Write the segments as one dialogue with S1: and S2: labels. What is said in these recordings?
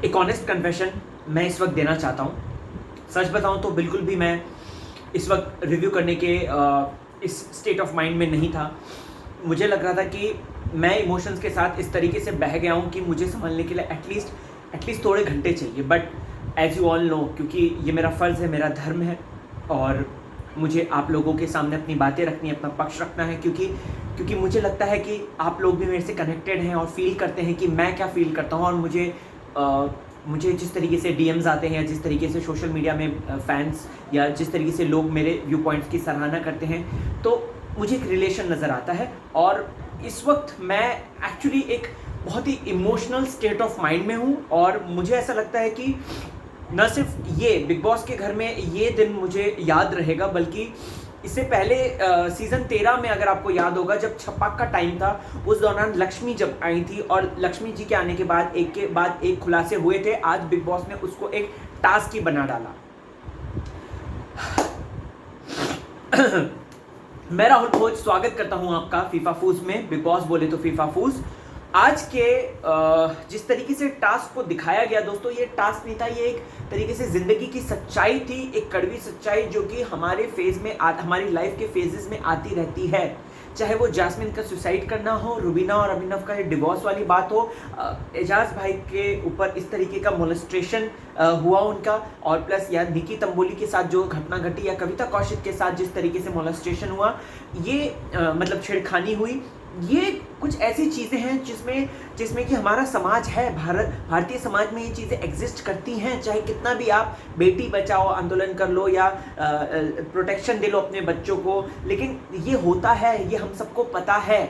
S1: एक honest confession मैं इस वक्त देना चाहता हूँ। सच बताऊँ तो बिल्कुल भी मैं इस वक्त रिव्यू करने के इस स्टेट ऑफ माइंड में नहीं था। मुझे लग रहा था कि मैं इमोशंस के साथ इस तरीके से बह गया हूँ कि मुझे संभलने के लिए एटलीस्ट थोड़े घंटे चाहिए। But as you all know, क्योंकि ये मेरा फ़र्ज़ है, मेरा धर्म है और मुझे आप लोगों के सामने अपनी बातें रखनी है, अपना पक्ष रखना है, क्योंकि मुझे लगता है कि आप लोग भी मेरे से कनेक्टेड हैं और फील करते हैं कि मैं क्या फ़ील करता हूँ। और मुझे जिस तरीके से डीएम्स आते हैं या जिस तरीके से सोशल मीडिया में फैंस या जिस तरीके से लोग मेरे व्यू पॉइंट्स की सराहना करते हैं, तो मुझे एक रिलेशन नज़र आता है। और इस वक्त मैं एक्चुअली एक बहुत ही इमोशनल स्टेट ऑफ माइंड में हूँ और मुझे ऐसा लगता है कि न सिर्फ ये बिग बॉस के घर में ये दिन मुझे याद रहेगा, बल्कि इससे पहले सीज़न 13 में अगर आपको याद होगा, जब छपाक का टाइम था, उस दौरान लक्ष्मी जब आई थी और लक्ष्मी जी के आने के बाद एक खुलासे हुए थे। आज बिग बॉस ने उसको एक टास्क ही बना डाला। मैं राहुल भोज स्वागत करता हूं आपका फीफा फूज में। बिग बॉस बोले तो फीफा फूज। आज के जिस तरीके से टास्क को दिखाया गया दोस्तों, ये टास्क नहीं था, ये एक तरीके से ज़िंदगी की सच्चाई थी, एक कड़वी सच्चाई जो कि हमारे फेज़ में हमारी लाइफ के फेजेस में आती रहती है। चाहे वो जैस्मिन का सुसाइड करना हो, रुबीना और अभिनव का डिवोर्स वाली बात हो, एजाज भाई के ऊपर इस तरीके का मोलेस्ट्रेशन हुआ उनका, और प्लस या निकी तंबोली के साथ जो घटना घटी, या कविता कौशिक के साथ जिस तरीके से मोलेस्ट्रेशन हुआ, ये मतलब छेड़खानी हुई, ये कुछ ऐसी चीज़ें हैं जिसमें कि हमारा समाज है, भारतीय समाज में ये चीज़ें एग्जिस्ट करती हैं। चाहे कितना भी आप बेटी बचाओ आंदोलन कर लो या प्रोटेक्शन दे लो अपने बच्चों को, लेकिन ये होता है, ये हम सबको पता है।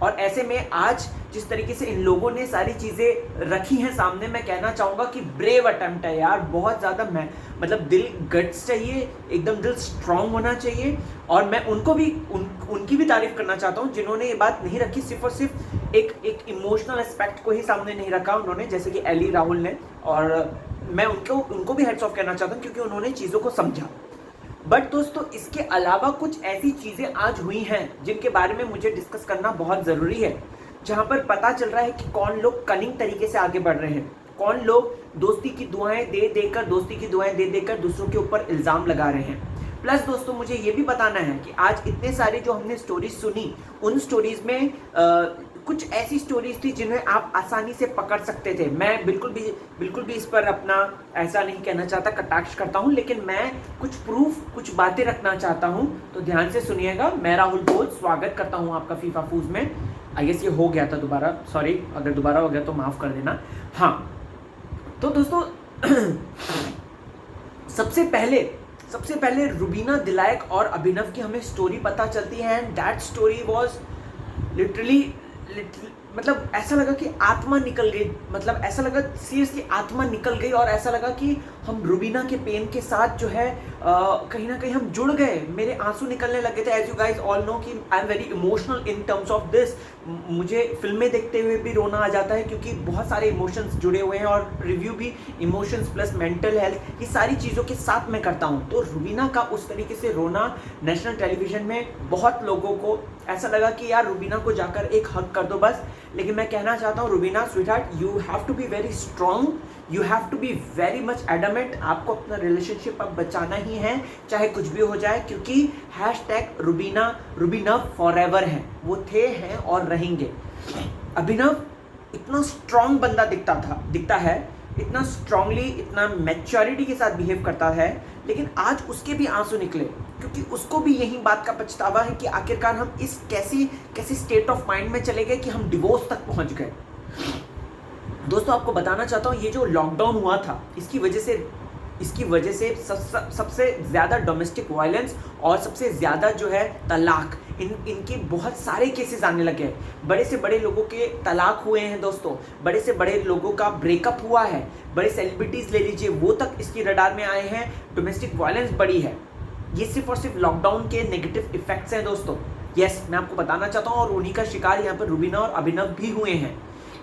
S1: और ऐसे में आज जिस तरीके से इन लोगों ने सारी चीज़ें रखी हैं सामने, मैं कहना चाहूँगा कि ब्रेव अटेम्प्ट है यार, बहुत ज़्यादा। मैं मतलब दिल गट्स चाहिए, एकदम दिल स्ट्रांग होना चाहिए। और मैं उनकी भी तारीफ करना चाहता हूँ जिन्होंने ये बात नहीं रखी, सिर्फ और सिर्फ एक इमोशनल एस्पेक्ट को ही सामने नहीं रखा उन्होंने, जैसे कि एली राहुल ने। और मैं उनको भी हेड्स ऑफ कहना चाहता हूँ क्योंकि उन्होंने चीज़ों को समझा। बट दोस्तों, इसके अलावा कुछ ऐसी चीज़ें आज हुई हैं जिनके बारे में मुझे डिस्कस करना बहुत ज़रूरी है, जहाँ पर पता चल रहा है कि कौन लोग कनिंग तरीके से आगे बढ़ रहे हैं, कौन लोग दोस्ती की दुआएं दे देकर दूसरों के ऊपर इल्ज़ाम लगा रहे हैं। प्लस दोस्तों, मुझे ये भी बताना है कि आज इतने सारे जो हमने स्टोरीज सुनी, उन स्टोरीज में कुछ ऐसी स्टोरीज थी जिन्हें आप आसानी से पकड़ सकते थे। मैं बिल्कुल भी इस पर अपना ऐसा नहीं कहना चाहता, कटाक्ष करता हूँ, लेकिन मैं कुछ प्रूफ, कुछ बातें रखना चाहता हूँ, तो ध्यान से सुनिएगा। मैं राहुल भोज स्वागत करता हूँ आपका फीफा फूज में। आई गेस ये हो गया था दोबारा, सॉरी अगर दोबारा हो गया तो माफ़ कर देना। हाँ, तो दोस्तों सबसे पहले रुबीना दिलायक और अभिनव की हमें स्टोरी पता चलती है, and that story was literally मतलब ऐसा लगा कि आत्मा निकल गई, मतलब ऐसा लगा सीरियसली आत्मा निकल गई, और ऐसा लगा कि हम रुबीना के पेन के साथ जो है कहीं ना कहीं हम जुड़ गए। मेरे आंसू निकलने लगे थे। As you guys all know कि I am very emotional in terms of this. मुझे फिल्में देखते हुए भी रोना आ जाता है क्योंकि बहुत सारे इमोशंस जुड़े हुए हैं, और रिव्यू भी इमोशंस प्लस मेंटल हेल्थ, ये सारी चीज़ों के साथ मैं करता हूँ। तो रुबीना का उस तरीके से रोना नेशनल टेलीविजन में बहुत लोगों को ऐसा लगा कि यार रुबीना को जाकर एक हक कर दो बस। लेकिन मैं कहना चाहता हूँ, Rubina sweetheart, you have to be very strong, you have to be very much adamant. आपको अपना रिलेशनशिप अब बचाना ही है, चाहे कुछ भी हो जाए, क्योंकि हैशटैग रुबीना फॉरएवर है, वो थे, हैं और रहेंगे। अभिनव इतना स्ट्रॉन्ग बंदा दिखता है, इतना स्ट्रांगली, इतना मैच्योरिटी के साथ बिहेव करता है, लेकिन आज उसके भी आंसू निकले क्योंकि उसको भी यही बात का पछतावा है कि आखिरकार हम इस कैसी स्टेट ऑफ माइंड में चले गए कि हम डिवोर्स तक पहुंच गए। दोस्तों, आपको बताना चाहता हूँ, ये जो लॉकडाउन हुआ था, इसकी वजह से सबसे ज़्यादा डोमेस्टिक वायलेंस और सबसे ज़्यादा जो है तलाक, इनके बहुत सारे केसेस आने लगे हैं। बड़े से बड़े लोगों के तलाक हुए हैं दोस्तों, बड़े से बड़े लोगों का ब्रेकअप हुआ है, बड़े सेलिब्रिटीज़ ले लीजिए, वो तक इसकी रडार में आए हैं। डोमेस्टिक वायलेंस बढ़ी है। ये सिर्फ और सिर्फ लॉकडाउन के नेगेटिव इफेक्ट्स हैं दोस्तों। यस, मैं आपको बताना चाहता हूँ, और उन्हीं का शिकार यहाँ पर रुबीना और अभिनव भी हुए हैं।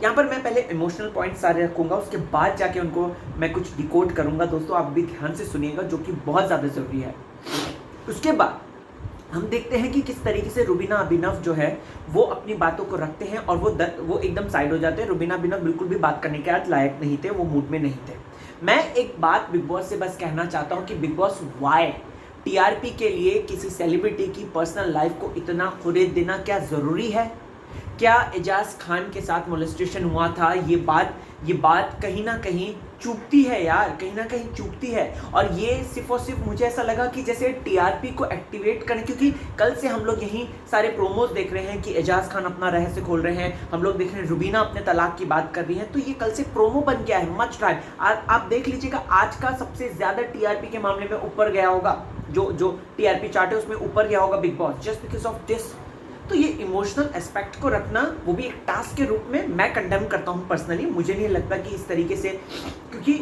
S1: यहाँ पर मैं पहले इमोशनल पॉइंट सारे रखूँगा, उसके बाद जाके उनको मैं कुछ डिकोड करूँगा। दोस्तों, आप भी ध्यान से सुनिएगा, जो कि बहुत ज़्यादा ज़रूरी है। उसके बाद हम देखते हैं कि किस तरीके से रुबीना अभिनव जो है वो अपनी बातों को रखते हैं और वो एकदम साइड हो जाते हैं। रुबीना अभिनव बिल्कुल भी बात करने के आज लायक नहीं थे, वो मूड में नहीं थे। मैं एक बात बिग बॉस से बस कहना चाहता हूँ कि बिग बॉस वाई टीआरपी के लिए किसी सेलिब्रिटी की पर्सनल लाइफ को इतना खरीद देना क्या ज़रूरी है? क्या एजाज खान के साथ मोलेस्टेशन हुआ था? ये बात कहीं ना कहीं चूकती है यार, कहीं ना कहीं चूकती है। और ये सिर्फ और सिर्फ मुझे ऐसा लगा कि जैसे टीआरपी को एक्टिवेट करें, क्योंकि कल से हम लोग यही सारे प्रोमोज देख रहे हैं कि एजाज खान अपना रहस्य खोल रहे हैं, हम लोग देख रहे हैं रुबीना अपने तलाक की बात कर रही है, तो ये कल से प्रोमो बन गया है। मच ट्राई आप देख लीजिएगा, आज का सबसे ज्यादा टीआरपी के मामले में ऊपर गया होगा, जो टीआरपी चार्ट है उसमें ऊपर गया होगा big boss, just because of this. तो ये इमोशनल एस्पेक्ट को रखना, वो भी एक टास्क के रूप में, मैं कंडेम करता हूँ पर्सनली। मुझे नहीं लगता कि इस तरीके से, क्योंकि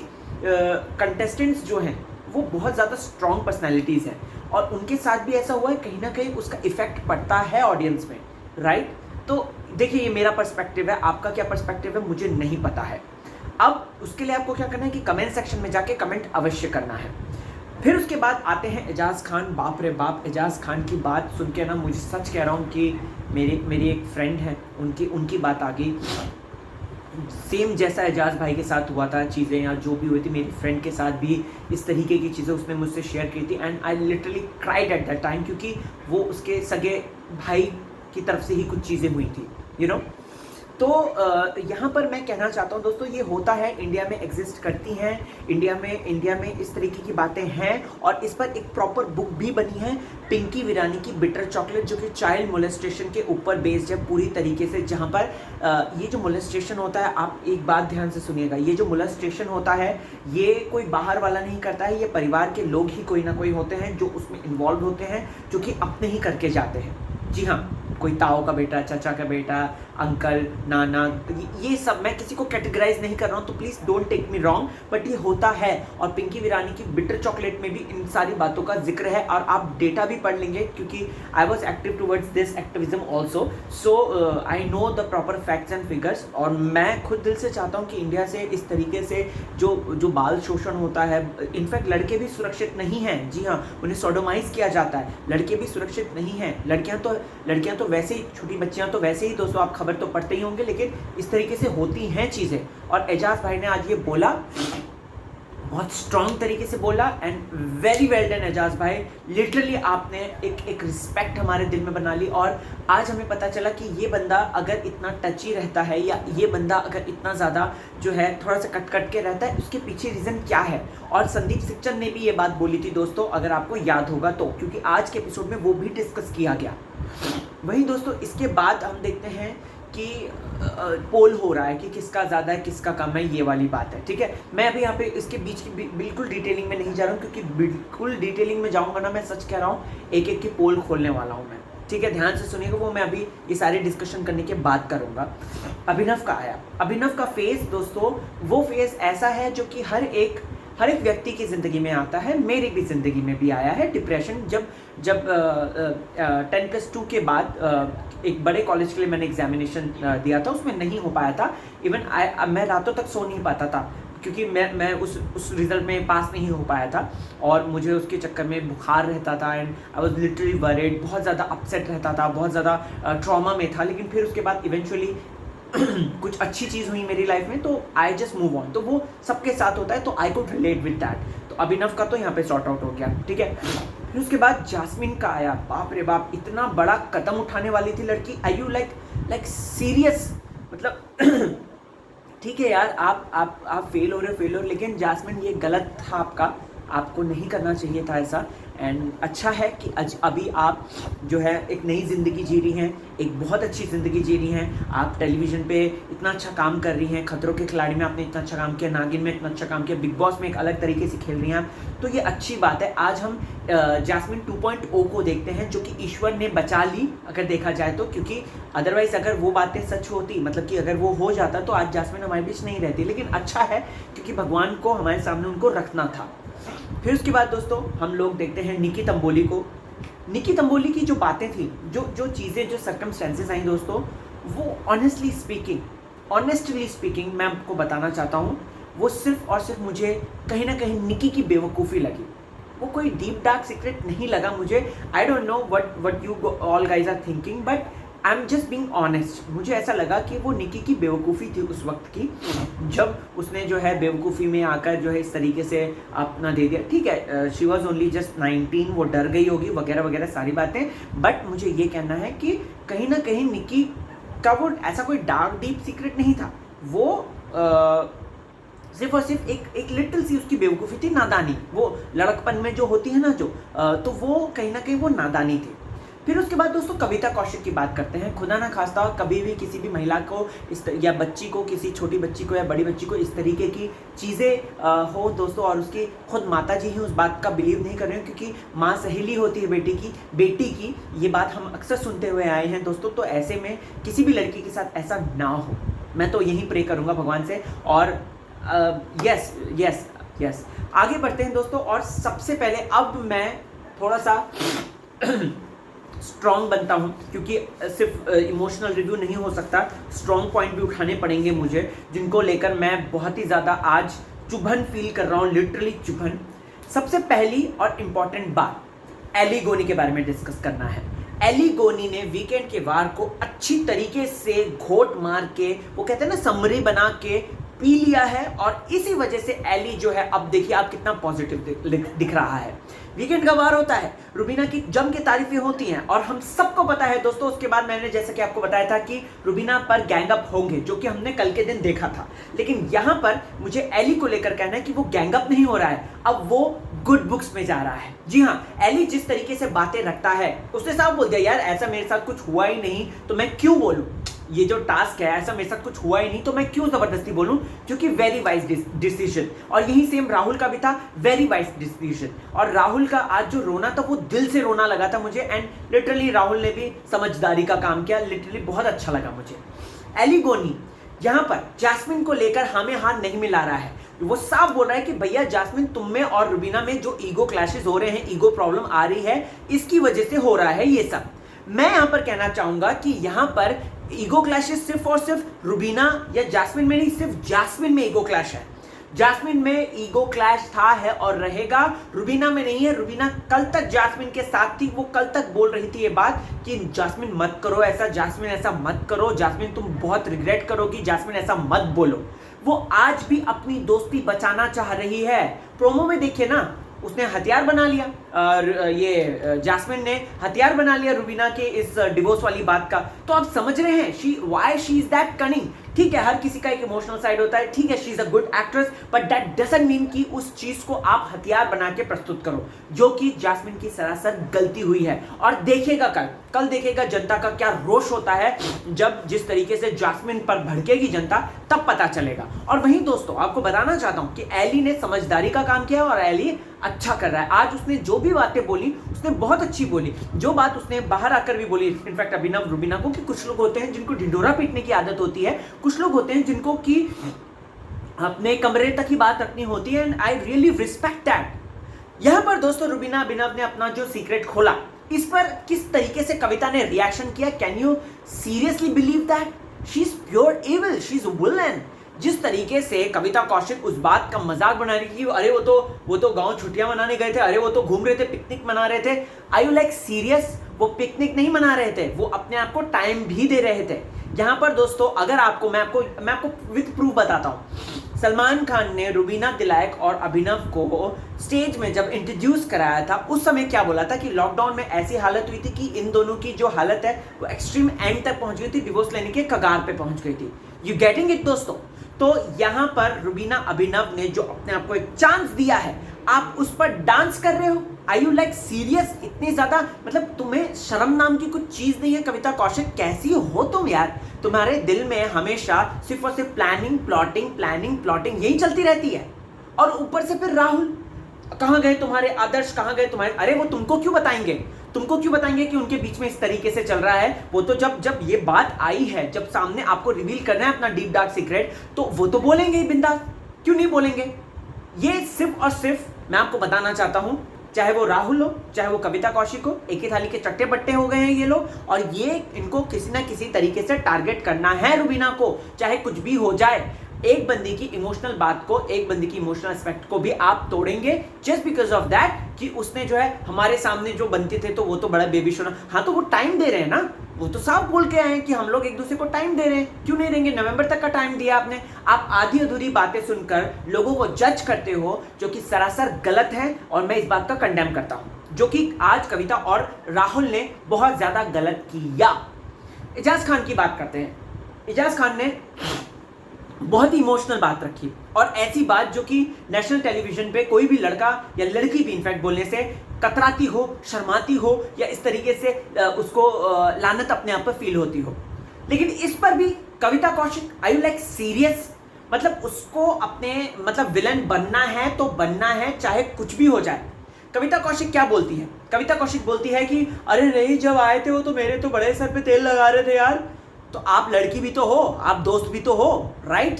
S1: कंटेस्टेंट्स जो हैं वो बहुत ज़्यादा स्ट्रॉन्ग पर्सनैलिटीज़ हैं और उनके साथ भी ऐसा हुआ है, कहीं ना कहीं उसका इफेक्ट पड़ता है ऑडियंस में, राइट? तो देखिए, ये मेरा पर्सपेक्टिव है, आपका क्या पर्सपेक्टिव है मुझे नहीं पता है। अब उसके लिए आपको क्या करना है कि कमेंट सेक्शन में जाके कमेंट अवश्य करना है। फिर उसके बाद आते हैं एजाज खान। बाप रे बाप, एजाज खान की बात सुन के ना, मुझे सच कह रहा हूँ कि मेरी एक फ्रेंड है, उनकी बात आ गई। सेम जैसा एजाज भाई के साथ हुआ था चीज़ें, या जो भी हुई थी, मेरी फ्रेंड के साथ भी इस तरीके की चीज़ें उसने मुझसे शेयर की थी। And I literally cried at that time, क्योंकि वो उसके सगे भाई की तरफ से ही कुछ चीज़ें हुई थी, यू नो। तो यहाँ पर मैं कहना चाहता हूँ दोस्तों, ये होता है, इंडिया में एग्जिस्ट करती हैं, इंडिया में इस तरीके की बातें हैं। और इस पर एक प्रॉपर बुक भी बनी है, पिंकी वीरानी की बिटर चॉकलेट, जो कि चाइल्ड मोलेस्टेशन के ऊपर बेस्ड है पूरी तरीके से। जहाँ पर ये जो मोलेस्टेशन होता है, आप एक बात ध्यान से सुनिएगा, ये जो मोलेस्टेशन होता है ये कोई बाहर वाला नहीं करता है, ये परिवार के लोग ही कोई ना कोई होते हैं जो उसमें इन्वॉल्व होते हैं, जो कि अपने ही करके जाते हैं। जी हाँ, कोई ताऊ का बेटा, चाचा का बेटा, अंकल, नाना, ये सब, मैं किसी को कैटेगराइज नहीं कर रहा हूँ, तो please don't take me wrong, but ये होता है। और पिंकी वीरानी की बिटर चॉकलेट में भी इन सारी बातों का जिक्र है, और आप डेटा भी पढ़ लेंगे, क्योंकि I was active towards this activism also, so I know the proper facts and figures. और मैं खुद दिल से चाहता हूँ कि इंडिया से इस तरीके से जो बाल शोषण होता है, इनफैक्ट लड़के भी सुरक्षित नहीं हैं। जी हाँ, उन्हें सोडोमाइज किया जाता है, लड़के भी सुरक्षित नहीं हैं। लड़कियाँ तो वैसे ही, छोटी बच्चियां तो वैसे ही, दोस्तों आप खबर तो पढ़ते ही होंगे, लेकिन इस तरीके से होती हैं चीज़ें। और एजाज भाई ने आज ये बोला, बहुत स्ट्रॉन्ग तरीके से बोला, and very well done Ejaz भाई। लिटरली आपने एक रिस्पेक्ट हमारे दिल में बना ली। और आज हमें पता चला कि ये बंदा अगर इतना टची रहता है, या ये बंदा अगर इतना ज़्यादा जो है थोड़ा सा कट के रहता है, उसके पीछे रीज़न क्या है। और संदीप सिक्चर ने भी ये बात बोली थी दोस्तों, अगर आपको याद होगा तो, क्योंकि आज के एपिसोड में वो भी डिस्कस किया गया। वहीं दोस्तों इसके बाद हम देखते हैं कि पोल हो रहा है कि किसका ज़्यादा है किसका कम है, ये वाली बात है, ठीक है। मैं अभी यहाँ पे इसके बीच की बिल्कुल डिटेलिंग में नहीं जा रहा हूँ, क्योंकि बिल्कुल डिटेलिंग में जाऊँगा ना, मैं सच कह रहा हूँ, एक एक की पोल खोलने वाला हूँ मैं, ठीक है। ध्यान से सुनिएगा, वो मैं अभी ये सारे डिस्कशन करने के बाद करूँगा। अभिनव का आया, अभिनव का फेस दोस्तों, वो फेस ऐसा है जो कि हर एक व्यक्ति की ज़िंदगी में आता है, मेरी भी ज़िंदगी में भी आया है। डिप्रेशन, जब 10+2 के बाद एक बड़े कॉलेज के लिए मैंने एग्जामिनेशन दिया था, उसमें नहीं हो पाया था। इवन मैं रातों तक सो नहीं पाता था, क्योंकि मैं उस रिज़ल्ट में पास नहीं हो पाया था, और मुझे उसके चक्कर में बुखार रहता था, and I was literally worried, बहुत ज़्यादा अपसेट रहता था, बहुत ज़्यादा ट्रॉमा में था। लेकिन फिर उसके बाद इवेंचुअली कुछ अच्छी चीज़ हुई मेरी लाइफ में, तो आई जस्ट मूव ऑन। तो वो सबके साथ होता है, तो I could relate with that. तो अभिनव का तो यहाँ पे सॉर्ट आउट हो गया, ठीक है। फिर उसके बाद जास्मिन का आया। बाप रे बाप, इतना बड़ा कदम उठाने वाली थी लड़की। आई यू लाइक सीरियस, मतलब ठीक है यार, आप फेल हो रहे, लेकिन जास्मिन ये गलत था आपको नहीं करना चाहिए था ऐसा। एंड अच्छा है कि अभी आप जो है एक नई ज़िंदगी जी रही हैं, एक बहुत अच्छी ज़िंदगी जी रही हैं। आप टेलीविज़न पे इतना अच्छा काम कर रही हैं, खतरों के खिलाड़ी में आपने इतना अच्छा काम किया, नागिन में इतना अच्छा काम किया, बिग बॉस में एक अलग तरीके से खेल रही हैं आप, तो ये अच्छी बात है। आज हम जास्मिन 2.0 को देखते हैं, जो कि ईश्वर ने बचा ली, अगर देखा जाए तो, क्योंकि अदरवाइज़ अगर वो बातें सच होती, मतलब कि अगर वो हो जाता, तो आज जास्मिन हमारे बीच नहीं रहती। लेकिन अच्छा है, क्योंकि भगवान को हमारे सामने उनको रखना था। फिर उसके बाद दोस्तों हम लोग देखते हैं निकी तंबोली को। निकी तंबोली की जो बातें थी, जो चीज़ें, जो सर्कमस्टेंसेस आई दोस्तों, वो ऑनेस्टली स्पीकिंग मैं आपको बताना चाहता हूँ, वो सिर्फ और सिर्फ मुझे कहीं ना कहीं निकी की बेवकूफ़ी लगी। वो कोई डीप डार्क सीक्रेट नहीं लगा मुझे। I don't know what you all guys are thinking, but I am just being honest. मुझे ऐसा लगा कि वो निकी की बेवकूफ़ी थी उस वक्त की, जब उसने जो है बेवकूफ़ी में आकर जो है इस तरीके से अपना दे दिया। ठीक है, शी वॉज ओनली जस्ट 19, वो डर गई होगी वगैरह वगैरह सारी बातें, बट मुझे ये कहना है कि कहीं ना कहीं निकी का वो ऐसा कोई डार्क डीप सीक्रेट नहीं था। वो सिर्फ और सिर्फ एक लिटिल सी उसकी बेवकूफ़ी थी, नादानी। वो लड़कपन में जो होती है ना जो, तो वो कहीं ना कहीं वो नादानी थी। फिर उसके बाद दोस्तों कविता कौशिक की बात करते हैं। खुदा ना खास्ता कभी भी किसी भी महिला को या बच्ची को, किसी छोटी बच्ची को या बड़ी बच्ची को इस तरीके की चीज़ें हो दोस्तों, और उसकी खुद माता जी ही उस बात का बिलीव नहीं कर रहे हैं, क्योंकि माँ सहेली होती है बेटी की ये बात हम अक्सर सुनते हुए आए हैं दोस्तों। तो ऐसे में किसी भी लड़की के साथ ऐसा ना हो, मैं तो यही प्रे करूँगा भगवान से। और यस यस यस, आगे बढ़ते हैं दोस्तों। और सबसे पहले अब मैं थोड़ा सा स्ट्रॉन्ग बनता हूँ, क्योंकि सिर्फ इमोशनल रिव्यू नहीं हो सकता, स्ट्रॉन्ग पॉइंट भी उठाने पड़ेंगे मुझे, जिनको लेकर मैं बहुत ही ज़्यादा आज चुभन फील कर रहा हूँ, लिटरली चुभन। सबसे पहली और इम्पॉर्टेंट बात, एली गोनी के बारे में डिस्कस करना है। एली गोनी ने वीकेंड के वार को अच्छी तरीके से घोट मार के, वो कहते हैं ना समरी बना के पी लिया है, और इसी वजह से एली जो है अब देखिए आप कितना पॉजिटिव दिख रहा है। वीकेंड का वार होता है, रुबीना की जम के तारीफें होती हैं, और हम सबको पता है दोस्तों उसके बाद मैंने जैसा कि आपको बताया था कि रुबीना पर गैंग अप होंगे, जो कि हमने कल के दिन देखा था। लेकिन यहाँ पर मुझे एली को लेकर कहना है कि वो गैंग अप नहीं हो रहा है, अब वो गुड बुक्स में जा रहा है। जी हाँ, एली जिस तरीके से बातें रखता है, उसने साफ बोल दिया यार ऐसा मेरे साथ कुछ हुआ ही नहीं तो मैं क्यों बोलूं, ये जो टास्क है ऐसा मेरे साथ कुछ हुआ ही नहीं तो मैं क्यों जबरदस्ती बोलूं, क्योंकि वेरी वाइज डिसीजन। और यही सेम राहुल का भी था, वेरी वाइज डिसीजन। और राहुल का आज जो रोना था वो दिल से रोना लगा था मुझे, एंड लिटरली राहुल ने भी समझदारी का काम किया, लिटरली बहुत अच्छा लगा मुझे। एली गोनी यहाँ पर जैस्मिन को लेकर हमें हाथ नहीं मिला रहा है, वो साफ बोल रहा है कि भैया जैस्मिन तुम में और रुबीना में जो ईगो क्लैशेस हो रहे हैं, ईगो प्रॉब्लम आ रही है, इसकी वजह से हो रहा है ये सब। मैं यहाँ पर कहना चाहूंगा कि यहाँ पर ईगो क्लैशेस सिर्फ और सिर्फ रुबीना या जैस्मिन में नहीं, सिर्फ जैस्मिन में ईगो क्लैश है। जैस्मिन में ईगो क्लैश था, है और रहेगा, रुबीना में नहीं है। रुबीना कल तक जैस्मिन के साथ थी, वो कल तक बोल रही थी ये बात कि जैस्मिन मत करो ऐसा, जैस्मिन ऐसा मत करो, जैस्मिन तुम बहुत रिग्रेट करोगी, जैस्मिन ऐसा मत बोलो। वो आज भी अपनी दोस्ती बचाना चाह रही है। प्रोमो में देखिए ना, उसने हथियार बना लिया, और ये जैस्मिन ने हथियार बना लिया रुबीना के इस डिवोर्स वाली बात का। तो आप समझ रहे हैं why she is that cunning. ठीक है, हर किसी का एक इमोशनल साइड होता है, ठीक है, she is a good actress, but that doesn't mean कि उस चीज को आप हथियार बना के प्रस्तुत करो, जो कि जैस्मिन की सरासर गलती हुई है। और देखिएगा कल देखिएगा जनता का क्या रोष होता है, जब जिस तरीके से जैस्मिन पर भड़केगी जनता, तब पता चलेगा। और वहीं दोस्तों आपको बताना चाहता हूं कि एली ने समझदारी का काम किया और एली अच्छा कर रहा है। आज उसने जो भी बातें बोली उसने बहुत अच्छी बोली, जो बात उसने बाहर आकर भी बोली, इनफैक्ट अभिनव रुबीना को, कि कुछ लोग होते हैं जिनको ढिंडोरा पीटने की आदत होती है, कुछ लोग होते हैं जिनको कि अपने कमरे तक ही बात रखनी होती है, and I really respect that. यहां पर दोस्तों रुबीना अभिनव ने अपना जो सीक्रेट खोला, इस पर किस तरीके से कविता ने रिएक्शन किया, can you seriously believe that she is pure evil, she is villain. जिस तरीके से कविता कौशिक उस बात का मजाक बना रही थी, अरे वो तो गांव छुट्टियां मनाने गए थे, अरे वो तो घूम रहे थे, पिकनिक मना रहे थे। आई यू लाइक सीरियस? वो पिकनिक नहीं मना रहे थे, वो अपने आप को टाइम भी दे रहे थे। यहां पर दोस्तों अगर मैं आपको विद प्रूफ बताता हूं, सलमान खान ने रुबीना तिलैक और अभिनव को स्टेज में जब इंट्रोड्यूस कराया था, उस समय क्या बोला था कि लॉकडाउन में ऐसी हालत हुई थी कि इन दोनों की जो हालत है वो एक्सट्रीम एंड तक पहुंच गई थी, डिवोर्स लेने के कगार पे पहुंच गई थी। यू गेटिंग इट दोस्तों? तो यहां पर रुबीना अभिनव ने जो अपने आप को एक चांस दिया है, आप उस पर डांस कर रहे हो। आई यू लाइक सीरियस? इतनी ज्यादा मतलब तुम्हें शर्म नाम की कुछ चीज नहीं है? कविता कौशिक कैसी हो तुम यार? तुम्हारे दिल में हमेशा सिर्फ और सिर्फ प्लानिंग प्लॉटिंग यही चलती रहती है। और ऊपर से फिर राहुल, कहां गए तुम्हारे आदर्श, कहां गए तुम्हारे, अरे वो तुमको क्यों बताएंगे कि उनके बीच में इस तरीके से चल रहा है? वो तो जब ये बात आई है, जब सामने आपको रिवील करना है अपना डीप डार्क सीक्रेट, तो वो तो बोलेंगे ही बिंदास, क्यों नहीं बोलेंगे? ये सिर्फ और सिर्फ मैं आपको बताना चाहता हूं, चाहे वो राहुल हो चाहे वो कविता कौशिक हो, एक ही थाली के चट्टे बट्टे हो गए हैं ये लोग, और ये इनको किसी ना किसी तरीके से टारगेट करना है रुबीना को, चाहे कुछ भी हो जाए। एक बंदी की इमोशनल बात को, एक बंदी की इमोशनल एस्पेक्ट को भी आप तोड़ेंगे जस्ट बिकॉज ऑफ दैट कि उसने जो है हमारे सामने जो बनते थे तो वो तो बड़ा बेबी शो ना। हाँ तो वो टाइम दे रहे हैं ना, वो तो साफ बोल के आए हैं कि हम लोग एक दूसरे को टाइम दे रहे हैं, क्यों नहीं देंगे? नवंबर तक का टाइम दिया आपने। आप आधी अधूरी बातें सुनकर लोगों को जज करते हो, जो कि सरासर गलत है और मैं इस बात का कंडेम करता हूं, जो कि आज कविता और राहुल ने बहुत ज्यादा गलत किया। एजाज खान की बात करते हैं। एजाज खान ने बहुत ही इमोशनल बात रखी और ऐसी बात जो कि नेशनल टेलीविजन पे कोई भी लड़का या लड़की भी इनफैक्ट बोलने से कतराती हो, शर्माती हो या इस तरीके से उसको लानत अपने आप पर फील होती हो। लेकिन इस पर भी कविता कौशिक, आई यू लाइक सीरियस? मतलब उसको अपने मतलब विलन बनना है तो बनना है, चाहे कुछ भी हो जाए। कविता कौशिक क्या बोलती है? कविता कौशिक बोलती है कि अरे नहीं, जब आए थे वो तो मेरे तो बड़े सर पे तेल लगा रहे थे यार। तो आप लड़की भी तो हो, आप दोस्त भी तो हो, राइट?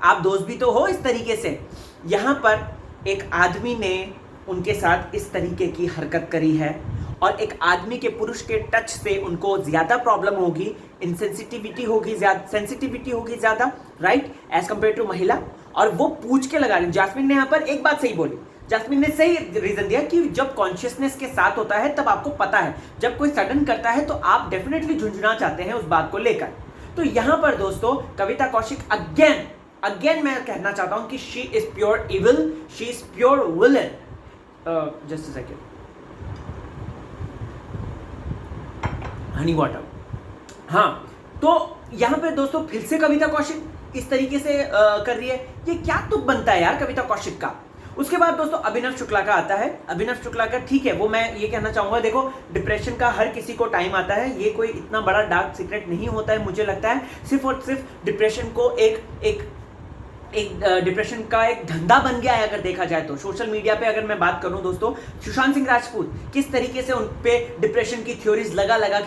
S1: आप दोस्त भी तो हो। इस तरीके से यहाँ पर एक आदमी ने उनके साथ इस तरीके की हरकत करी है और एक आदमी के पुरुष के टच से उनको ज्यादा प्रॉब्लम होगी, इनसेंसिटिविटी होगी, सेंसिटिविटी होगी ज्यादा, राइट, एज कंपेयर टू महिला। और वो पूछ के लगा रही। जास्मिन ने यहाँ पर एक बात सही बोली, जास्मिन ने सही रीजन दिया कि जब कॉन्शियसनेस के साथ होता है तब आपको पता है, जब कोई सडन करता है तो आप डेफिनेटली झुंझुना चाहते हैं उस बात को लेकर। तो यहां पर दोस्तों कविता कौशिक अगेन मैं कहना चाहता हूं कि she is pure evil, she is pure villain. Just a second, Honey water. हाँ, तो यहां पे दोस्तों फिर से कविता कौशिक इस तरीके से कर रही है। ये क्या तुक बनता है यार कविता कौशिक का। उसके बाद दोस्तों अभिनव शुक्ला का आता है। अभिनव शुक्ला का ठीक है, वो मैं ये कहना चाहूंगा, देखो डिप्रेशन का हर किसी को टाइम आता है, ये कोई इतना बड़ा डार्क सीक्रेट नहीं होता है। मुझे लगता है सिर्फ और सिर्फ डिप्रेशन को एक डिप्रेशन का एक धंधा बन गया है अगर देखा जाए तो। सोशल मीडिया पे अगर मैं बात करूं दोस्तों, सुशांत सिंह राजपूत किस तरीके से उन पे डिप्रेशन की थ्योरीज लगा लगा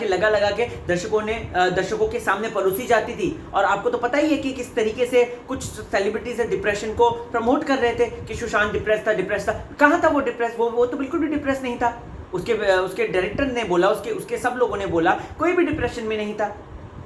S1: के दर्शकों के सामने परोसी जाती थी। और आपको तो पता ही है कि किस तरीके से कुछ सेलिब्रिटीज डिप्रेशन को प्रमोट कर रहे थे कि सुशांत डिप्रेस था। कहाँ था वो डिप्रेस? वो तो बिल्कुल भी डिप्रेस नहीं था। उसके डायरेक्टर ने बोला, उसके सब लोगों ने बोला, कोई भी डिप्रेशन में नहीं था।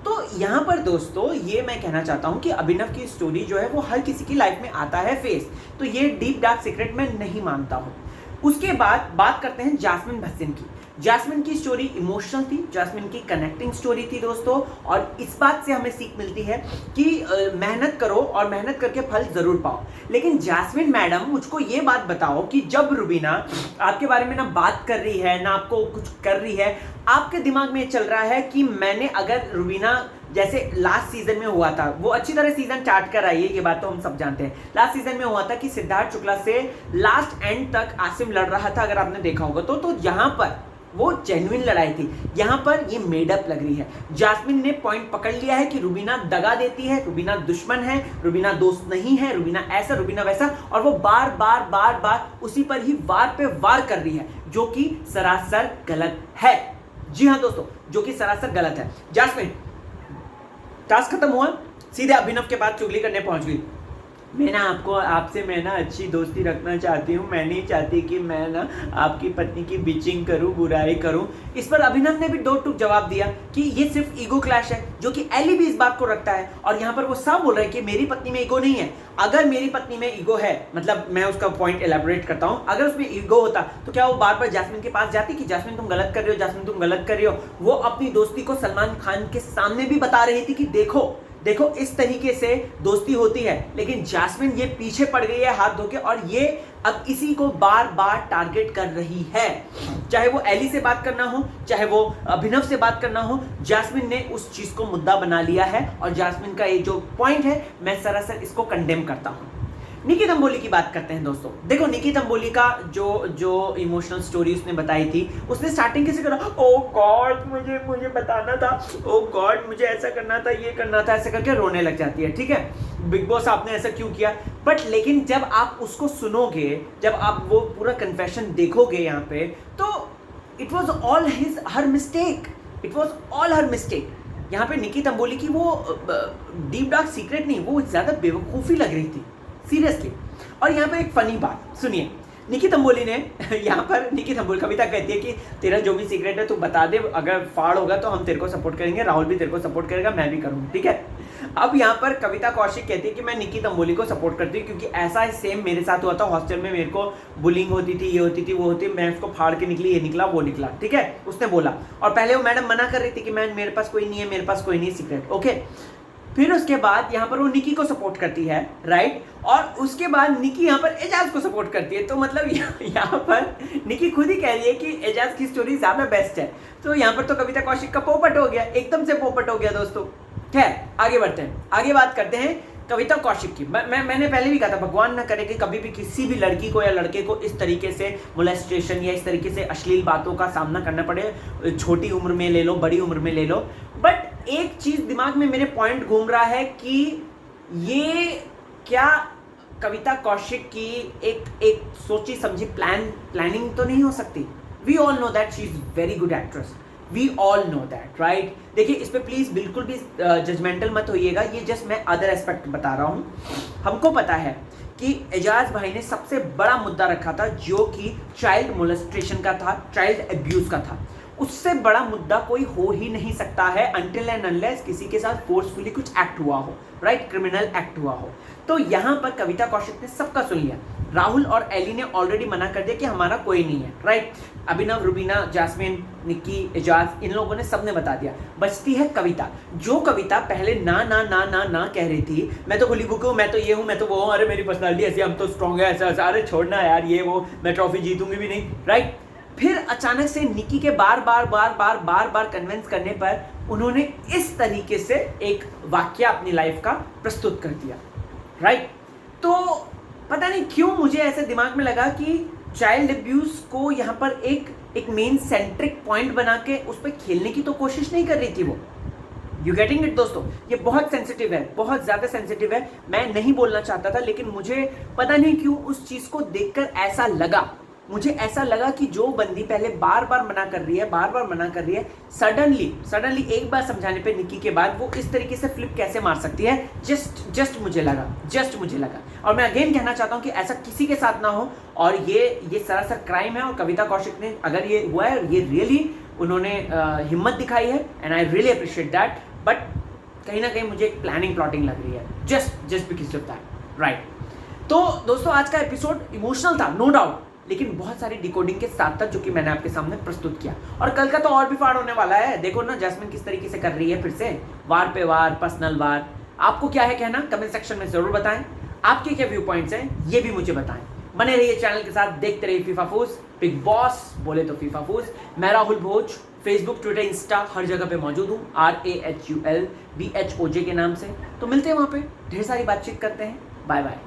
S1: तो यहाँ पर दोस्तों ये मैं कहना चाहता हूँ कि अभिनव की स्टोरी जो है वो हर किसी की लाइफ में आता है फेस, तो ये डीप डार्क सीक्रेट मैं नहीं मानता हूँ। उसके बाद बात करते हैं जास्मिन भसीन की। जास्मिन की स्टोरी इमोशनल थी, जास्मिन की कनेक्टिंग स्टोरी थी दोस्तों, और इस बात से हमें सीख मिलती है कि मेहनत करो और मेहनत करके फल जरूर पाओ। लेकिन जास्मिन मैडम मुझको ये बात बताओ कि जब रुबीना आपके बारे में ना बात कर रही है ना आपको कुछ कर रही है, आपके दिमाग में चल रहा है कि मैंने अगर रुबीना जैसे लास्ट सीजन में हुआ था, वो अच्छी तरह सीजन चार्ट कर आई है, ये बात तो हम सब जानते हैं। लास्ट सीजन में हुआ था कि सिद्धार्थ शुक्ला से लास्ट एंड तक आसिम लड़ रहा था, अगर आपने देखा होगा तो यहाँ पर वो जेन्युइन लड़ाई थी। यहाँ पर ये मेडअप लग रही है। जास्मिन ने पॉइंट पकड़ लिया है कि रुबीना दगा देती है, रुबीना दुश्मन है, रुबीना दोस्त नहीं है, रुबीना ऐसा, रुबीना वैसा, और वो बार बार उसी पर ही वार पे वार कर रही है, जो कि सरासर गलत है। जी हाँ दोस्तों, जो कि सरासर गलत है। जास्मिन टास्क खत्म हुआ, सीधे अभिनव के बाद चुगली करने पहुंच गई। मैं ना आपसे मैं ना अच्छी दोस्ती रखना चाहती हूँ, मैं नहीं चाहती कि मैं ना आपकी पत्नी की बिचिंग करूँ, बुराई करूँ। इस पर अभिनव ने भी दो टूक जवाब दिया कि ये सिर्फ ईगो क्लैश है, जो कि एली भी इस बात को रखता है। और यहाँ पर वो साफ बोल रहा है कि मेरी पत्नी में ईगो नहीं है। अगर मेरी पत्नी में ईगो है, मतलब मैं उसका पॉइंट एलैबोरेट करता हूँ, अगर उसमें ईगो होता तो क्या वो बार बार जास्मिन के पास जाती कि जास्मिन तुम गलत कर रही हो, जास्मिन तुम गलत कर रही हो। वो अपनी दोस्ती को सलमान खान के सामने भी बता रही थी कि देखो इस तरीके से दोस्ती होती है। लेकिन जास्मिन ये पीछे पड़ गई है हाथ धो के, और ये अब इसी को बार बार टारगेट कर रही है। चाहे वो एली से बात करना हो, चाहे वो अभिनव से बात करना हो, जास्मिन ने उस चीज को मुद्दा बना लिया है। और जास्मिन का ये जो पॉइंट है, मैं सरासर इसको कंडेम करता हूं। निकी तंबोली की बात करते हैं दोस्तों। देखो निकी तंबोली का जो इमोशनल स्टोरी उसने बताई थी, उसने स्टार्टिंग कैसे करा, ओ गॉड मुझे बताना था, ओ गॉड मुझे ऐसा करना था, ये करना था, ऐसे करके रोने लग जाती है। ठीक है, बिग बॉस आपने ऐसा क्यों किया, बट लेकिन जब आप उसको सुनोगे, जब आप वो पूरा कन्फेशन देखोगे यहाँ पे, तो it was all her mistake, it was all her mistake. यहाँ पे निकी तंबोली की वो डीप डार्क सीक्रेट नहीं, वो ज्यादा बेवकूफ़ी लग रही थी सीरियसली। और यहाँ पर एक फनी बात सुनिए, निकी तंबोली ने यहाँ पर, निकी तंबोली कविता कहती है कि तेरा जो भी सीक्रेट है तू बता दे, अगर फाड़ होगा तो हम तेरे को सपोर्ट करेंगे, राहुल भी तेरे को सपोर्ट करेगा, मैं भी करूँगी, ठीक है। अब यहाँ पर कविता कौशिक कहती है कि मैं निकी तंबोली को सपोर्ट करती हूँ क्योंकि ऐसा सेम मेरे साथ हुआ था हॉस्टल में, मेरे को बुलिंग होती थी, ये होती थी, वो होती, मैं उसको फाड़ के निकली, ये निकला, वो निकला, ठीक है, उसने बोला। और पहले वो मैडम मना कर रही थी कि मैम मेरे पास कोई नहीं है, मेरे पास कोई नहीं है सीक्रेट, ओके। फिर उसके बाद यहाँ पर वो निकी को सपोर्ट करती है, राइट, और उसके बाद निकी यहाँ पर एजाज को सपोर्ट करती है। तो मतलब यहाँ पर निकी खुद ही कह रही है कि एजाज की स्टोरी ज्यादा बेस्ट है। तो यहाँ पर तो कविता कौशिक का पोपट हो गया, एकदम से पोपट हो गया दोस्तों। खैर आगे बढ़ते हैं, आगे बात करते हैं कविता कौशिक की। मैंने पहले भी कहा था, भगवान ना करे कि कभी भी किसी भी लड़की को या लड़के को इस तरीके से मोलेस्टेशन या इस तरीके से अश्लील बातों का सामना करना पड़े, छोटी उम्र में ले लो, बड़ी उम्र में ले लो। बट एक चीज दिमाग में मेरे पॉइंट घूम रहा है कि ये क्या कविता कौशिक की एक सोची समझी प्लानिंग तो नहीं हो सकती? We all know that she is very good actress, we all know that, right. देखिए इस पे प्लीज बिल्कुल भी जजमेंटल मत होइएगा, ये जस्ट मैं अदर एस्पेक्ट बता रहा हूँ। हमको पता है कि एजाज भाई ने सबसे बड़ा मुद्दा रखा था जो कि चाइल्ड मोलेस्टेशन का था, चाइल्ड अब्यूज का था। उससे बड़ा मुद्दा कोई हो ही नहीं सकता है अनटिल एंड अनलेस किसी के साथ फोर्सफुली कुछ एक्ट हुआ हो, राइट, क्रिमिनल एक्ट हुआ हो। तो यहाँ पर कविता कौशिक ने सबका सुन लिया। राहुल और एली ने ऑलरेडी मना कर दिया कि हमारा कोई नहीं है, राइट। अभिनव, रुबीना, जास्मिन, निक्की, एजाज, इन लोगों ने सबने बता दिया। बचती है कविता, जो कविता पहले ना ना ना ना ना कह रही थी, मैं तो खुली बुक हूँ, मैं तो ये हूँ, मैं तो वो हूँ, अरे मेरी पर्सनालिटी ऐसी, हम तो स्ट्रॉन्ग है, ऐसा ऐसा, अरे छोड़ना यार ये वो, मैं ट्रॉफी जीतूंगी भी नहीं, राइट। फिर अचानक से निक्की के बार बार कन्विंस करने पर उन्होंने इस तरीके से एक वाक्य अपनी लाइफ का प्रस्तुत कर दिया, राइट। तो पता नहीं क्यों मुझे ऐसे दिमाग में लगा कि चाइल्ड अब्यूज को यहाँ पर एक मेन सेंट्रिक पॉइंट बना के उस पर खेलने की तो कोशिश नहीं कर रही थी वो। यू गेटिंग इट दोस्तों? ये बहुत सेंसिटिव है, बहुत ज्यादा सेंसिटिव है। मैं नहीं बोलना चाहता था लेकिन मुझे पता नहीं क्यों उस चीज को देखकर ऐसा लगा, मुझे ऐसा लगा कि जो बंदी पहले बार बार मना कर रही है, सडनली एक बार समझाने पे निक्की के बाद वो इस तरीके से फ्लिप कैसे मार सकती है, जस्ट मुझे लगा। और मैं अगेन कहना चाहता हूँ कि ऐसा किसी के साथ ना हो, और ये सरासर क्राइम है। और कविता कौशिक ने अगर ये हुआ है, ये रियली उन्होंने हिम्मत दिखाई है and I really appreciate that. But कहीं ना कहीं मुझे एक प्लानिंग प्लॉटिंग लग रही है, just because of that, right. तो दोस्तों आज का एपिसोड इमोशनल था, नो डाउट, लेकिन बहुत सारी डिकोडिंग के साथ जो कि मैंने आपके सामने प्रस्तुत किया। और कल का तो और भी फाड़ होने वाला है। देखो ना जैस्मिन किस तरीके से कर रही है, फिर से वार पे वार, पर्सनल वार। आपको क्या है कहना, कमेंट सेक्शन में जरूर बताएं। आपके क्या व्यू पॉइंट्स हैं ये भी मुझे बताएं। बने रहिए चैनल के साथ, देखते रहिए फीफा फूस, बिग बॉस बोले तो फीफा फूस। मैं राहुल भोज, फेसबुक, ट्विटर, इंस्टा हर जगह पे मौजूद हूँ, RAHUL BHOJ के नाम से। तो मिलते हैं वहां पे, ढेर सारी बातचीत करते हैं। Bye bye.